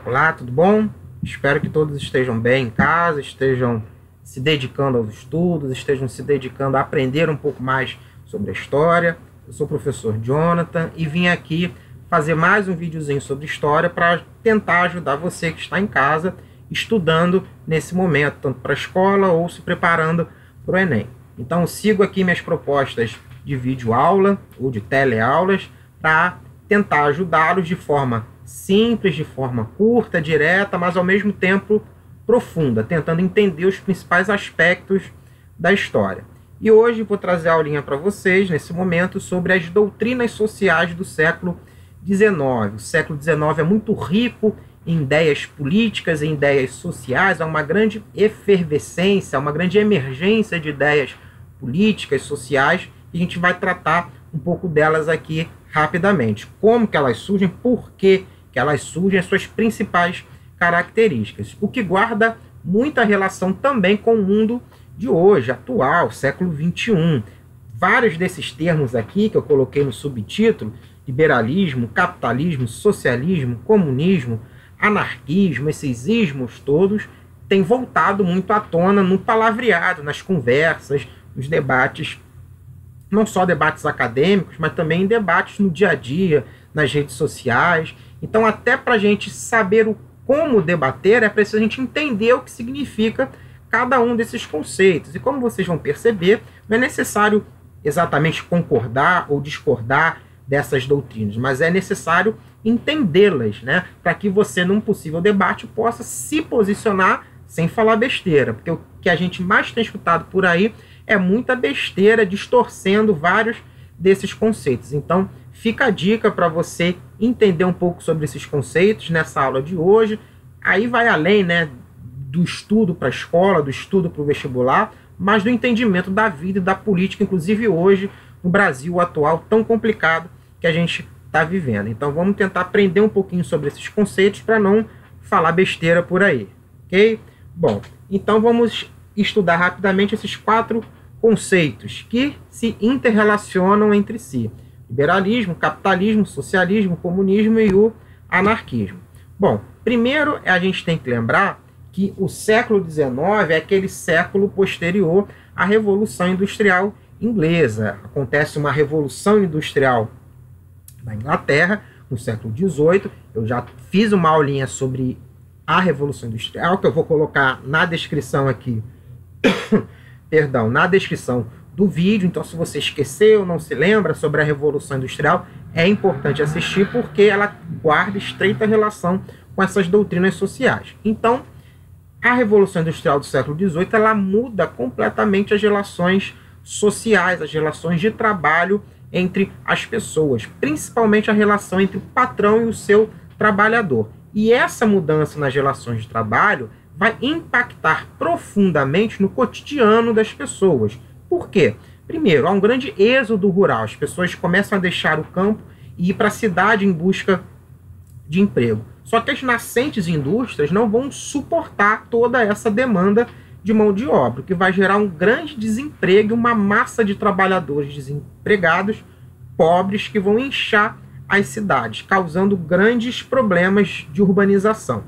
Olá, tudo bom? Espero que todos estejam bem em casa, estejam se dedicando aos estudos, estejam se dedicando a aprender um pouco mais sobre a história. Eu sou o professor Jonathan e vim aqui fazer mais um videozinho sobre história para tentar ajudar você que está em casa estudando nesse momento, tanto para a escola ou se preparando para o Enem. Então, eu sigo aqui minhas propostas de videoaula ou de teleaulas para tentar ajudá-los de forma simples, de forma curta, direta, mas ao mesmo tempo profunda, tentando entender os principais aspectos da história. E hoje vou trazer a aulinha para vocês, nesse momento, sobre as doutrinas sociais do século XIX. O século XIX é muito rico em ideias políticas, em ideias sociais, há uma grande efervescência, uma grande emergência de ideias políticas, sociais, e a gente vai tratar um pouco delas aqui rapidamente. Como que elas surgem, por que elas surgem, as suas principais características. O que guarda muita relação também com o mundo de hoje, atual, século XXI. Vários desses termos aqui que eu coloquei no subtítulo, liberalismo, capitalismo, socialismo, comunismo, anarquismo, esses ismos todos, têm voltado muito à tona no palavreado, nas conversas, nos debates, não só debates acadêmicos, mas também debates no dia a dia, nas redes sociais. Então, até para a gente saber como debater, é preciso a gente entender o que significa cada um desses conceitos. E como vocês vão perceber, não é necessário exatamente concordar ou discordar dessas doutrinas, mas é necessário entendê-las, né? Para que você, num possível debate, possa se posicionar sem falar besteira. Porque o que a gente mais tem escutado por aí é muita besteira, distorcendo vários desses conceitos. Então, fica a dica para você entender um pouco sobre esses conceitos nessa aula de hoje. Aí vai além, né, do estudo para a escola, do estudo para o vestibular, mas do entendimento da vida e da política, inclusive hoje, no Brasil atual, tão complicado que a gente está vivendo. Então, vamos tentar aprender um pouquinho sobre esses conceitos para não falar besteira por aí, ok? Bom, então vamos estudar rapidamente esses 4 conceitos que se interrelacionam entre si: liberalismo, capitalismo, socialismo, comunismo e o anarquismo. Bom, primeiro a gente tem que lembrar que o século XIX é aquele século posterior à Revolução Industrial Inglesa. Acontece uma Revolução Industrial na Inglaterra, no século XVIII. Eu já fiz uma aulinha sobre a Revolução Industrial, que eu vou colocar na descrição aqui, perdão, na descrição do vídeo. Então, se você esqueceu, não se lembra sobre a Revolução Industrial, é importante assistir porque ela guarda estreita relação com essas doutrinas sociais. Então, a Revolução Industrial do século XVIII, ela muda completamente as relações sociais, as relações de trabalho entre as pessoas, principalmente a relação entre o patrão e o seu trabalhador. E essa mudança nas relações de trabalho vai impactar profundamente no cotidiano das pessoas. Por quê? Primeiro, há um grande êxodo rural. As pessoas começam a deixar o campo e ir para a cidade em busca de emprego. Só que as nascentes indústrias não vão suportar toda essa demanda de mão de obra, o que vai gerar um grande desemprego e uma massa de trabalhadores desempregados, pobres, que vão inchar as cidades, causando grandes problemas de urbanização,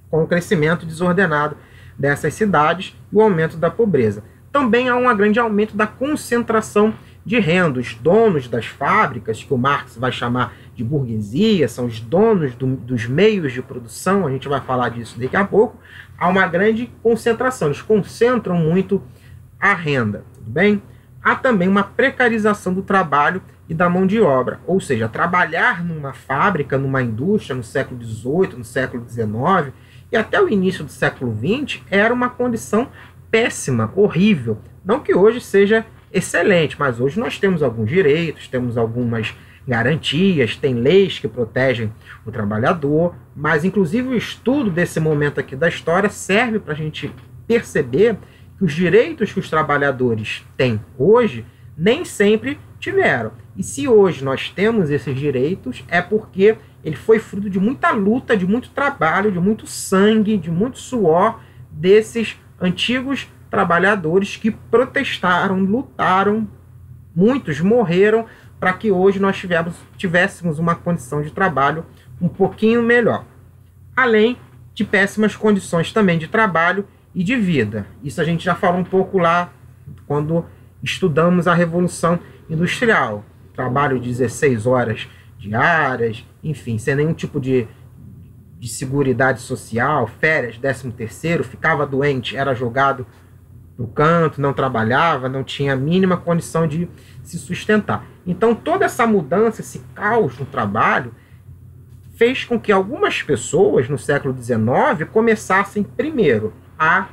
com o crescimento desordenado dessas cidades e o aumento da pobreza. Também há um grande aumento da concentração de renda. Os donos das fábricas, que o Marx vai chamar de burguesia, são os donos dos meios de produção, a gente vai falar disso daqui a pouco. Há uma grande concentração, eles concentram muito a renda, tudo bem? Há também uma precarização do trabalho e da mão de obra, ou seja, trabalhar numa fábrica, numa indústria no século XVIII, no século XIX e até o início do século XX era uma condição péssima, horrível. Não que hoje seja excelente, mas hoje nós temos alguns direitos, temos algumas garantias, tem leis que protegem o trabalhador, mas inclusive o estudo desse momento aqui da história serve para a gente perceber que os direitos que os trabalhadores têm hoje nem sempre tiveram. E se hoje nós temos esses direitos, é porque ele foi fruto de muita luta, de muito trabalho, de muito sangue, de muito suor desses antigos trabalhadores que protestaram, lutaram, muitos morreram para que hoje nós tivéssemos uma condição de trabalho um pouquinho melhor. além de péssimas condições também de trabalho e de vida. Isso a gente já falou um pouco lá quando estudamos a Revolução Industrial. Trabalho de 16 horas diárias, enfim, sem nenhum tipo de seguridade social, férias, 13º, ficava doente, era jogado no canto, não trabalhava, não tinha a mínima condição de se sustentar. Então toda essa mudança, esse caos no trabalho, fez com que algumas pessoas no século XIX começassem primeiro a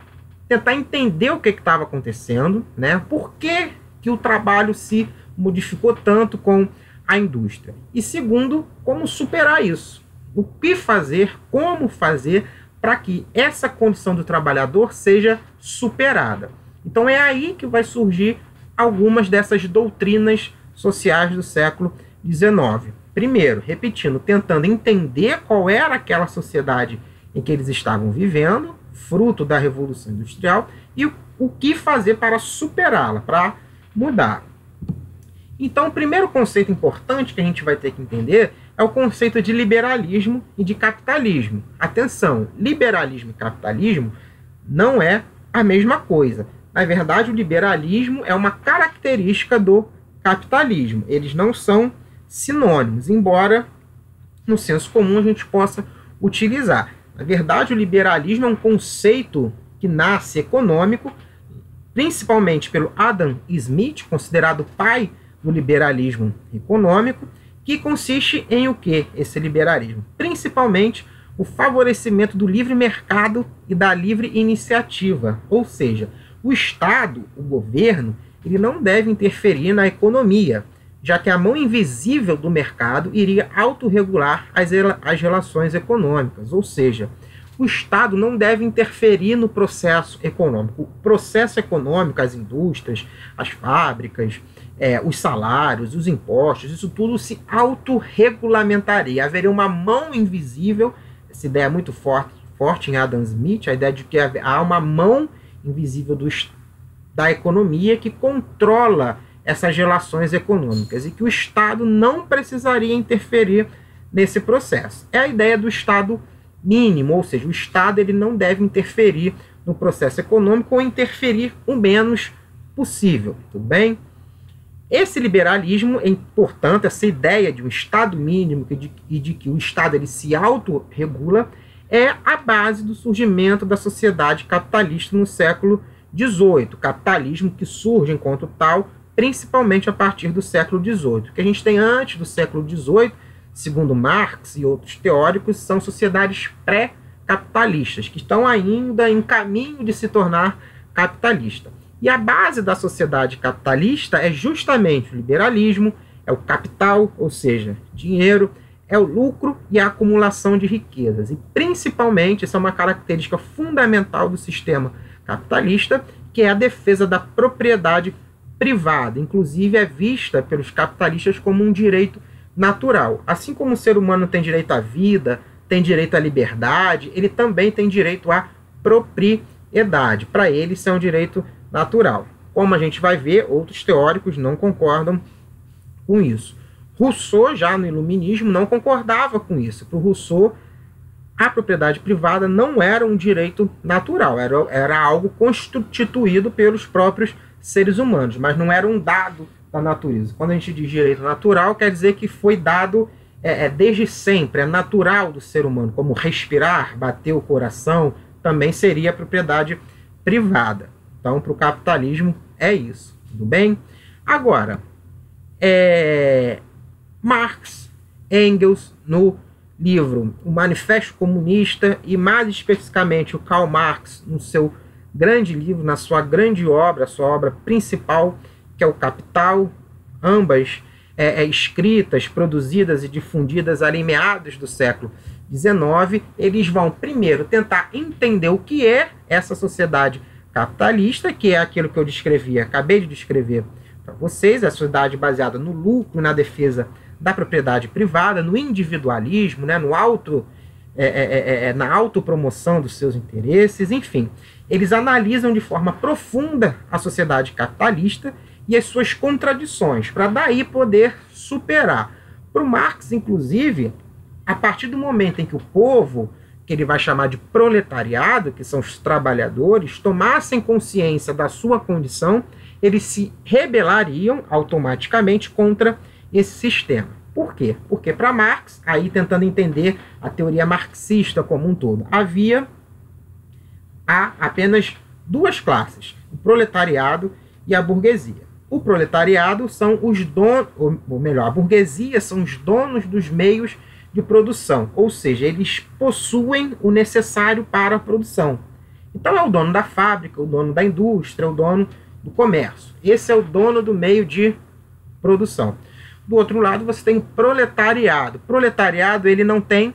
tentar entender o que estava acontecendo, né? Por que o trabalho se modificou tanto com a indústria. E segundo, como superar isso. O que fazer, como fazer para que essa condição do trabalhador seja superada. Então é aí que vai surgir algumas dessas doutrinas sociais do século XIX. Primeiro, repetindo, tentando entender qual era aquela sociedade em que eles estavam vivendo, fruto da Revolução Industrial, e o que fazer para superá-la, para mudar. Então, o primeiro conceito importante que a gente vai ter que entender é o conceito de liberalismo e de capitalismo. Atenção, liberalismo e capitalismo não é a mesma coisa. Na verdade, o liberalismo é uma característica do capitalismo. Eles não são sinônimos, embora no senso comum a gente possa utilizar. Na verdade, o liberalismo é um conceito que nasce econômico, principalmente pelo Adam Smith, considerado o pai do liberalismo econômico, que consiste em o que esse liberalismo? Principalmente o favorecimento do livre mercado e da livre iniciativa, ou seja, o Estado, o governo, ele não deve interferir na economia, já que a mão invisível do mercado iria autorregular as relações econômicas, ou seja, o Estado não deve interferir no processo econômico. O processo econômico, as indústrias, as fábricas, os salários, os impostos, isso tudo se autorregulamentaria. Haveria uma mão invisível, essa ideia é muito forte em Adam Smith, a ideia de que há uma mão invisível da economia que controla essas relações econômicas e que o Estado não precisaria interferir nesse processo. É a ideia do Estado mínimo, ou seja, o Estado ele não deve interferir no processo econômico ou interferir o menos possível, tudo bem? Esse liberalismo, portanto, essa ideia de um Estado mínimo e de que o Estado ele se autorregula é a base do surgimento da sociedade capitalista no século XVIII. Capitalismo que surge enquanto tal, principalmente a partir do século XVIII. O que a gente tem antes do século XVIII, segundo Marx e outros teóricos, são sociedades pré-capitalistas, que estão ainda em caminho de se tornar capitalista. E a base da sociedade capitalista é justamente o liberalismo, é o capital, ou seja, dinheiro, é o lucro e a acumulação de riquezas. E principalmente, essa é uma característica fundamental do sistema capitalista, que é a defesa da propriedade privada. Inclusive é vista pelos capitalistas como um direito natural. Assim como o ser humano tem direito à vida, tem direito à liberdade, ele também tem direito à propriedade. Para ele, isso é um direito natural. Como a gente vai ver, outros teóricos não concordam com isso. Rousseau, já no Iluminismo, não concordava com isso. Para o Rousseau, a propriedade privada não era um direito natural, era algo constituído pelos próprios seres humanos, mas não era um dado da natureza. Quando a gente diz direito natural, quer dizer que foi dado desde sempre, é natural do ser humano, como respirar, bater o coração, também seria propriedade privada. Então, para o capitalismo, é isso. Tudo bem? Agora, Marx, Engels, no livro O Manifesto Comunista, e mais especificamente o Karl Marx, no seu grande livro, na sua grande obra, sua obra principal, que é o Capital, ambas escritas, produzidas e difundidas ali em meados do século XIX, eles vão primeiro tentar entender o que é essa sociedade capitalista, que é aquilo que eu descrevi, acabei de descrever para vocês, a sociedade baseada no lucro, na defesa da propriedade privada, no individualismo, né, na autopromoção dos seus interesses, enfim. Eles analisam de forma profunda a sociedade capitalista e as suas contradições, para daí poder superar. Para o Marx, inclusive, a partir do momento em que o povo que ele vai chamar de proletariado, que são os trabalhadores, tomassem consciência da sua condição, eles se rebelariam automaticamente contra esse sistema. Por quê? Porque para Marx, aí tentando entender a teoria marxista como um todo, há apenas duas classes, o proletariado e a burguesia. O proletariado são os donos, ou melhor, a burguesia são os donos dos meios de produção, ou seja, eles possuem o necessário para a produção. Então é o dono da fábrica, o dono da indústria, o dono do comércio. Esse é o dono do meio de produção. Do outro lado, você tem o proletariado. O proletariado, ele não tem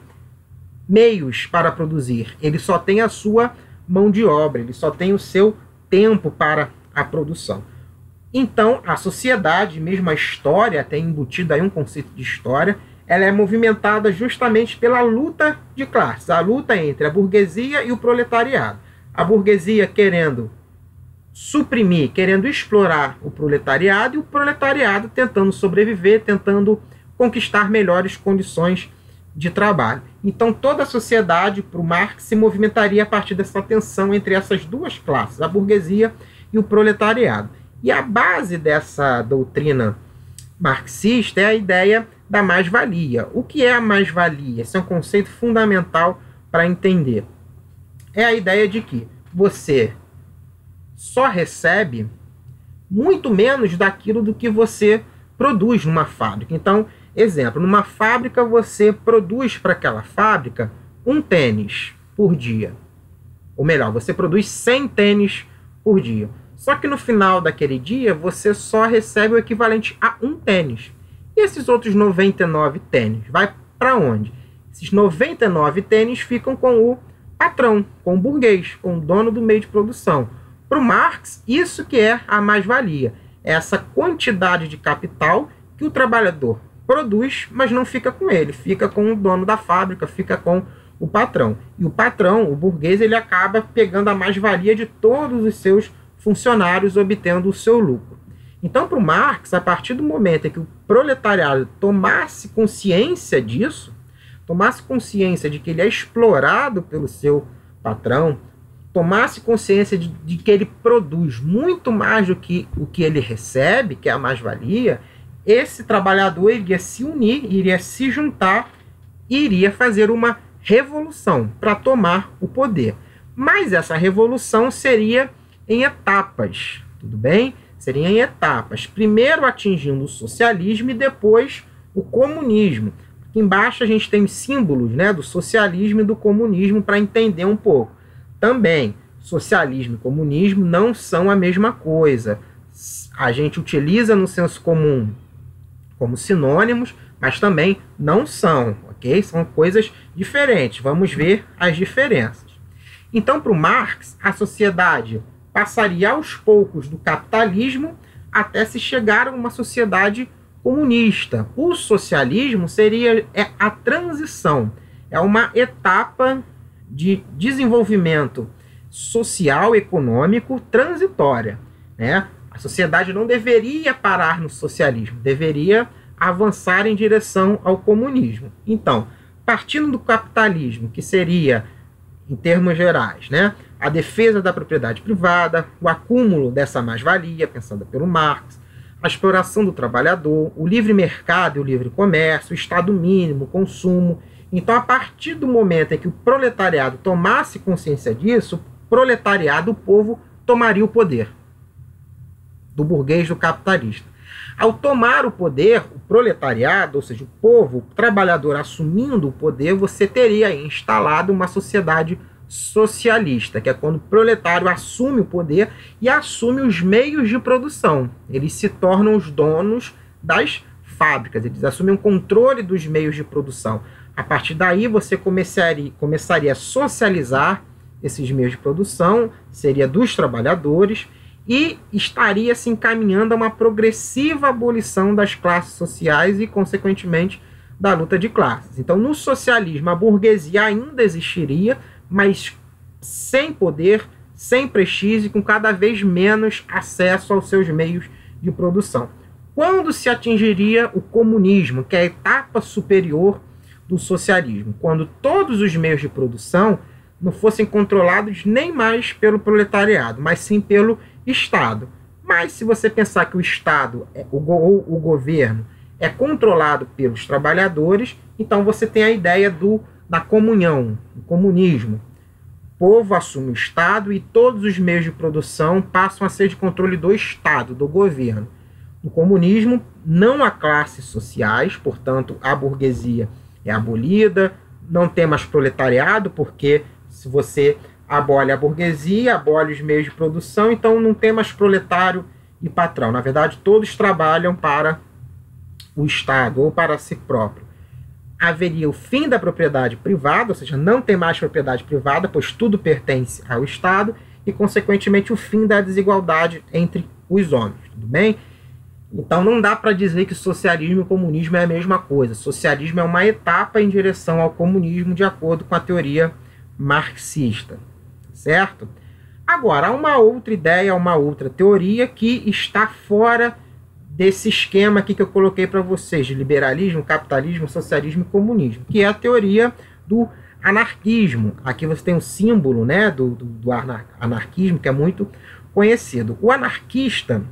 meios para produzir, ele só tem a sua mão de obra, ele só tem o seu tempo para a produção. Então, a sociedade, mesmo a história, tem embutido aí um conceito de história, ela é movimentada justamente pela luta de classes, a luta entre a burguesia e o proletariado. A burguesia querendo suprimir, querendo explorar o proletariado, e o proletariado tentando sobreviver, tentando conquistar melhores condições de trabalho. Então toda a sociedade, para o Marx, se movimentaria a partir dessa tensão entre essas duas classes, a burguesia e o proletariado. E a base dessa doutrina marxista é a ideia da mais-valia. O que é a mais-valia? Esse é um conceito fundamental para entender. É a ideia de que você só recebe muito menos daquilo do que você produz numa fábrica. Então, exemplo, numa fábrica você produz para aquela fábrica um tênis por dia. Ou melhor, você produz 100 tênis por dia. Só que no final daquele dia você só recebe o equivalente a um tênis. E esses outros 99 tênis, vai para onde? Esses 99 tênis ficam com o patrão, com o burguês, com o dono do meio de produção. Para o Marx, isso que é a mais-valia. É essa quantidade de capital que o trabalhador produz, mas não fica com ele. Fica com o dono da fábrica, fica com o patrão. E o patrão, o burguês, ele acaba pegando a mais-valia de todos os seus funcionários, obtendo o seu lucro. Então, para o Marx, a partir do momento em que o proletariado tomasse consciência disso, tomasse consciência de que ele é explorado pelo seu patrão, tomasse consciência de que ele produz muito mais do que o que ele recebe, que é a mais-valia, esse trabalhador iria se unir, iria se juntar e iria fazer uma revolução para tomar o poder. Mas essa revolução seria em etapas, tudo bem? Seria em etapas. Primeiro atingindo o socialismo e depois o comunismo. Aqui embaixo a gente tem símbolos, né, do socialismo e do comunismo para entender um pouco. Também, socialismo e comunismo não são a mesma coisa. A gente utiliza no senso comum como sinônimos, mas também não são, ok? São coisas diferentes. Vamos ver as diferenças. Então, para o Marx, a sociedade passaria aos poucos do capitalismo até se chegar a uma sociedade comunista. O socialismo seria a transição, é uma etapa de desenvolvimento social, econômico, transitória, né? A sociedade não deveria parar no socialismo, deveria avançar em direção ao comunismo. Então, partindo do capitalismo, que seria, em termos gerais, né, a defesa da propriedade privada, o acúmulo dessa mais-valia, pensada pelo Marx, a exploração do trabalhador, o livre mercado e o livre comércio, o Estado mínimo, o consumo. Então, a partir do momento em que o proletariado tomasse consciência disso, o proletariado, o povo, tomaria o poder do burguês, do capitalista. Ao tomar o poder, o proletariado, ou seja, o povo, o trabalhador assumindo o poder, você teria instalado uma sociedade socialista, que é quando o proletário assume o poder e assume os meios de produção. Eles se tornam os donos das fábricas, eles assumem o controle dos meios de produção. A partir daí, você começaria a socializar esses meios de produção, seria dos trabalhadores, e estaria se encaminhando a uma progressiva abolição das classes sociais e, consequentemente, da luta de classes. Então, no socialismo, a burguesia ainda existiria, mas sem poder, sem prestígio, com cada vez menos acesso aos seus meios de produção. Quando se atingiria o comunismo, que é a etapa superior do do socialismo, quando todos os meios de produção não fossem controlados nem mais pelo proletariado, mas sim pelo Estado. Mas se você pensar que o Estado ou o governo é controlado pelos trabalhadores, então você tem a ideia da comunhão, do comunismo. O povo assume o Estado e todos os meios de produção passam a ser de controle do Estado, do governo. No comunismo, não há classes sociais, portanto, a burguesia é abolida, não tem mais proletariado, porque se você abole a burguesia, abole os meios de produção, então não tem mais proletário e patrão. Na verdade, todos trabalham para o Estado ou para si próprio. Haveria o fim da propriedade privada, ou seja, não tem mais propriedade privada, pois tudo pertence ao Estado, e, consequentemente, o fim da desigualdade entre os homens. Tudo bem? Então, não dá para dizer que socialismo e comunismo é a mesma coisa. Socialismo é uma etapa em direção ao comunismo, de acordo com a teoria marxista. Certo? Agora, há uma outra ideia, uma outra teoria que está fora desse esquema aqui que eu coloquei para vocês, de liberalismo, capitalismo, socialismo e comunismo, que é a teoria do anarquismo. Aqui você tem um símbolo, né, do anarquismo, que é muito conhecido. O anarquista,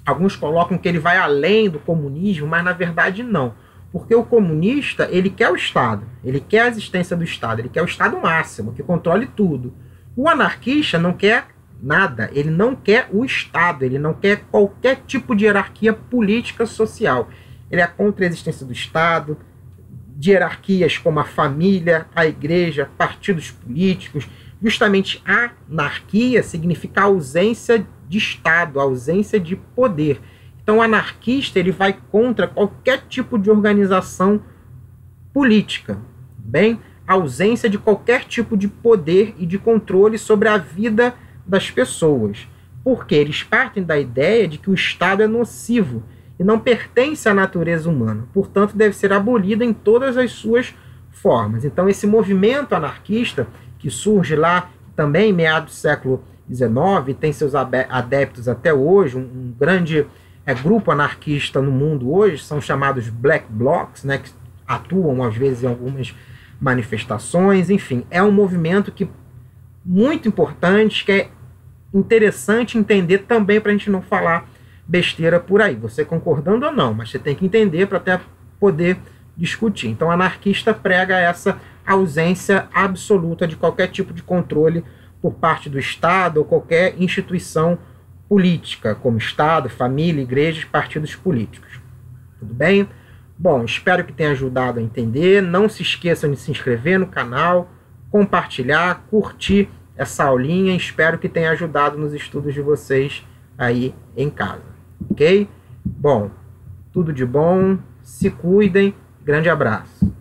alguns colocam que ele vai além do comunismo, mas na verdade não. Porque o comunista, ele quer o Estado, ele quer a existência do Estado, ele quer o Estado máximo, que controle tudo. O anarquista não quer nada, ele não quer o Estado, ele não quer qualquer tipo de hierarquia política social. Ele é contra a existência do Estado, de hierarquias como a família, a igreja, partidos políticos. Justamente anarquia significa ausência de Estado, ausência de poder. Então o anarquista ele vai contra qualquer tipo de organização política, bem? A ausência de qualquer tipo de poder e de controle sobre a vida das pessoas, porque eles partem da ideia de que o Estado é nocivo e não pertence à natureza humana, portanto deve ser abolido em todas as suas formas. Então esse movimento anarquista, que surge lá também em meados do século XIX, tem seus adeptos até hoje, um grande grupo anarquista no mundo hoje, são chamados Black Blocs, né, que atuam às vezes em algumas manifestações, enfim, é um movimento que muito importante, que é interessante entender também para a gente não falar besteira por aí, você concordando ou não, mas você tem que entender para até poder discutir. Então o anarquista prega essa ausência absoluta de qualquer tipo de controle por parte do Estado ou qualquer instituição política, como Estado, família, igrejas, partidos políticos. Tudo bem? Bom, espero que tenha ajudado a entender. Não se esqueçam de se inscrever no canal, compartilhar, curtir essa aulinha. Espero que tenha ajudado nos estudos de vocês aí em casa. Ok? Bom, tudo de bom. Se cuidem. Grande abraço.